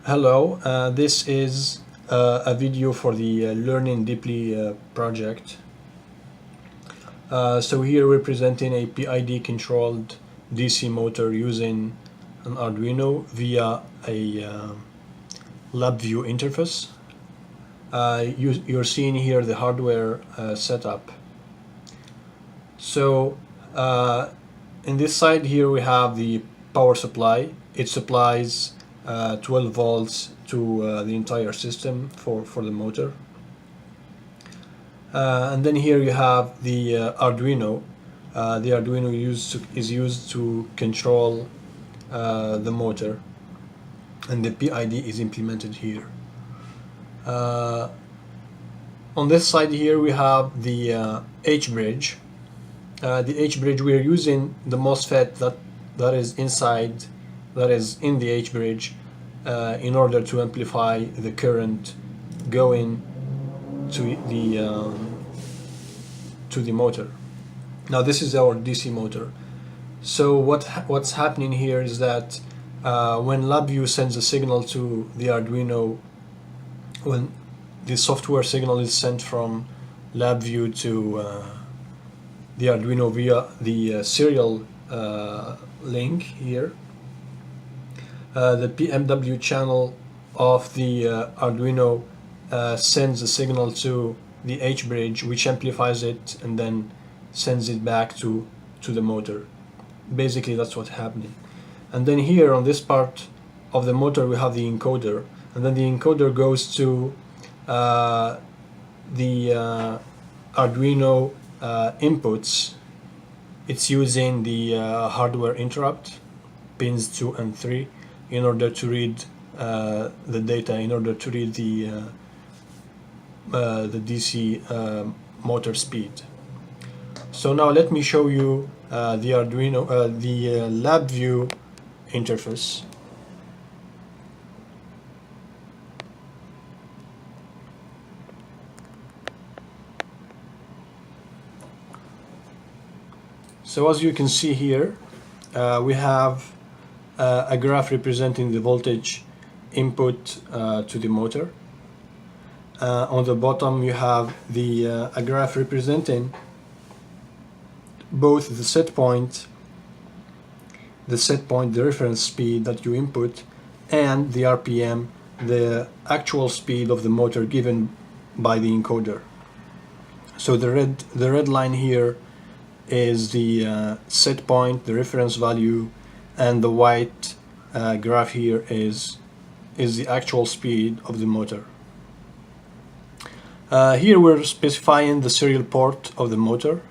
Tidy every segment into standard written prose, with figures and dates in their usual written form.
Hello, this is a video for the Learning Deeply project. So here we're presenting a PID controlled DC motor using an Arduino via a LabVIEW interface. You're seeing here the hardware setup. So in this side here we have the power supply. It supplies 12 volts to the entire system for the motor. And then here you have the Arduino. The Arduino is used to control the motor, and the PID is implemented here. On this side here we have the H-bridge. The H-bridge, we are using the MOSFET that is in the H-bridge in order to amplify the current going to the motor. Now this is our DC motor. So what's happening here is that when LabVIEW sends a signal to the Arduino, when the software signal is sent from LabVIEW to the Arduino via the serial link here, the PMW channel of the Arduino sends a signal to the H-bridge, which amplifies it and then sends it back to the motor. Basically that's what's happening. And then here on this part of the motor we have the encoder, and then the encoder goes to the Arduino inputs. It's using the hardware interrupt pins 2 and 3 in order to read the data, in order to read the DC motor speed. So now let me show you the Arduino, the LabVIEW interface. So as you can see here, we have a graph representing the voltage input to the motor. On the bottom you have a graph representing both the set point, the reference speed that you input, and the RPM, the actual speed of the motor given by the encoder. So the red line here is the set point, the reference value, and the white graph here is the actual speed of the motor. Here we're specifying the serial port of the motor,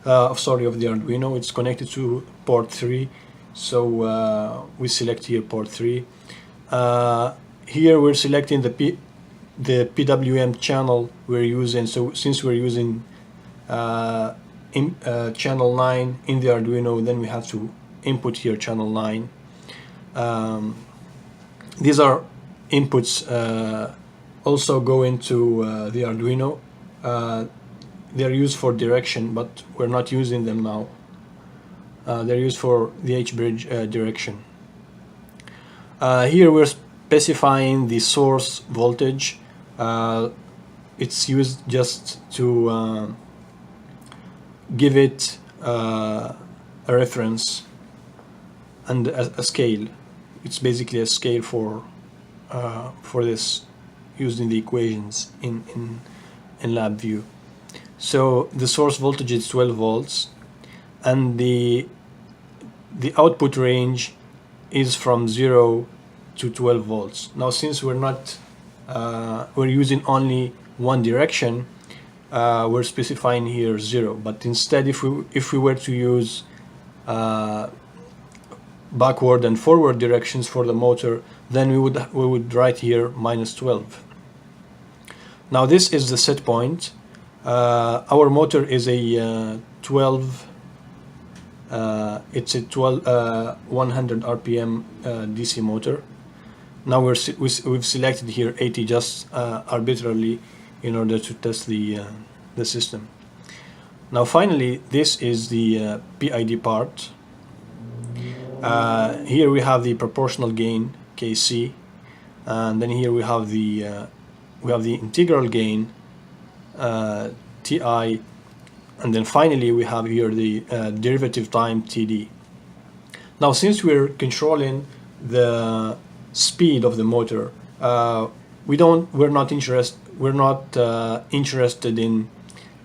of the Arduino. It's connected to port 3, so we select here port 3. Here we're selecting the PWM channel we're using. So since we're using channel 9 in the Arduino, then we have to input here channel 9. These are inputs also go into the Arduino. They're used for direction, but we're not using them now. They're used for the H-bridge direction. Here we're specifying the source voltage. It's used just to give it a reference and a scale. It's basically a scale for this, used in the equations in LabVIEW. So the source voltage is 12 volts, and the output range is from 0 to 12 volts. Now since we're using only one direction, we're specifying here 0, but instead if we were to use backward and forward directions for the motor, then we would write here -12. Now this is the set point. Our motor is a 12 it's a 100 RPM DC motor. Now we've selected here 80 just arbitrarily in order to test the system. Now finally, this is the PID part. Here we have the proportional gain KC. and then here we have the integral gain Ti, and then finally we have here the derivative time Td. Now, since we're controlling the speed of the motor, we're not interested in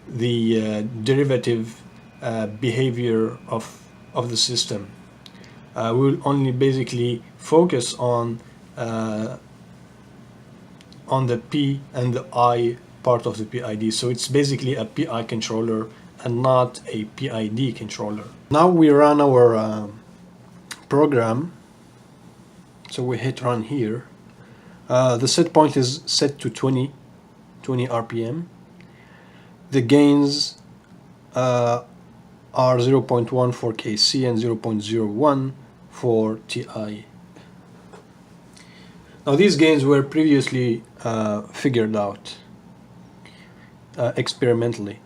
the derivative behavior of the system. We'll only basically focus on the P and the I part of the PID. So it's basically a PI controller and not a PID controller. Now we run our program. So we hit run here. The set point is set to 20 RPM. The gains are 0.1 for KC and 0.01 for TI. Now these gains were previously figured out experimentally.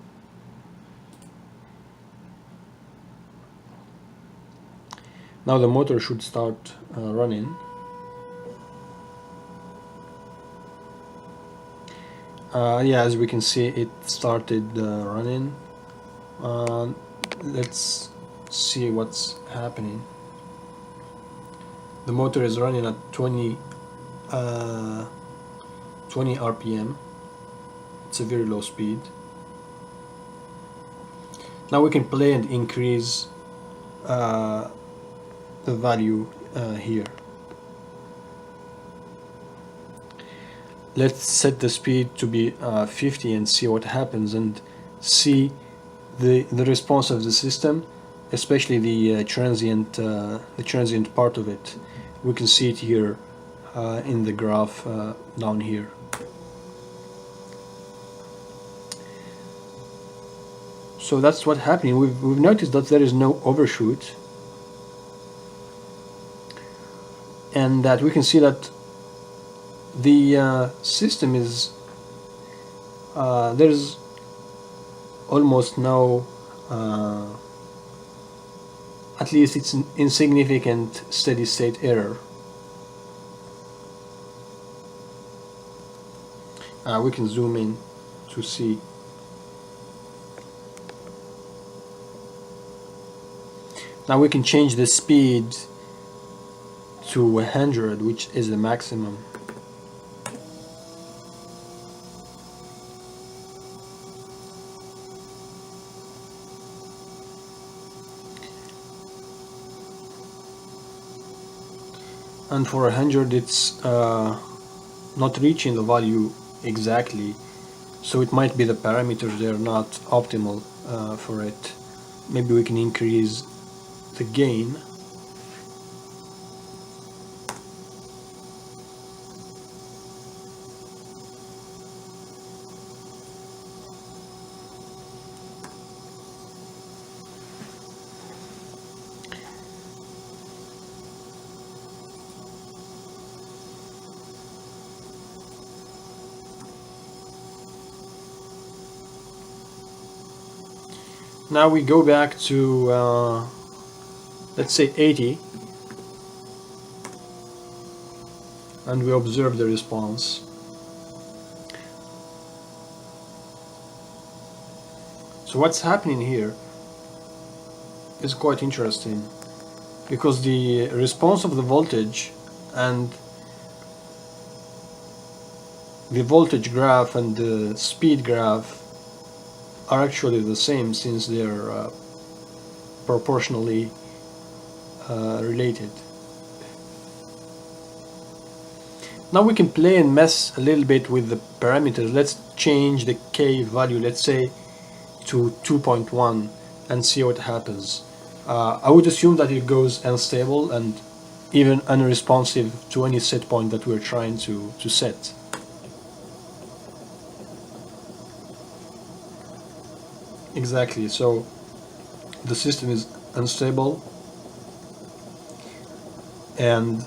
Now the motor should start running. Yeah, as we can see, it started running. Let's see what's happening. The motor is running at 20 RPM. It's a very low speed. Now we can play and increase the value here. Let's set the speed to be 50 and see what happens, and see the response of the system, especially the transient part of it. We can see it here in the graph down here. So that's what's happening. We've noticed that there is no overshoot, and that we can see that the system is there's almost no at least it's an insignificant steady state error. We can zoom in to see. Now we can change the speed to 100, which is the maximum. And for 100 it's not reaching the value exactly, so it might be the parameters, they're not optimal for it. Maybe we can increase the gain. Now we go back to let's say 80, and we observe the response. So what's happening here is quite interesting, because the response of the voltage and the voltage graph and the speed graph are actually the same, since they're proportionally related. Now we can play and mess a little bit with the parameters. Let's change the K value, let's say to 2.1, and see what happens. I would assume that it goes unstable and even unresponsive to any set point that we're trying to set. Exactly, so the system is unstable, and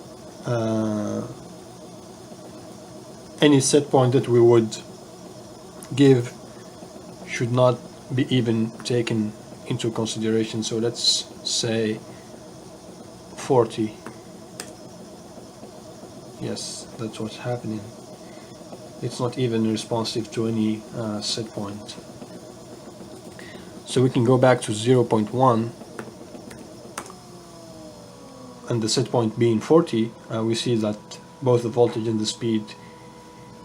any set point that we would give should not be even taken into consideration. So let's say 40. Yes, that's what's happening. It's not even responsive to any set point. So we can go back to 0.1, and the set point being 40, we see that both the voltage and the speed,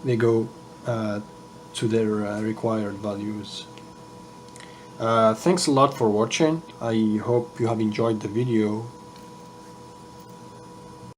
they go to their required values. Thanks a lot for watching. I hope you have enjoyed the video.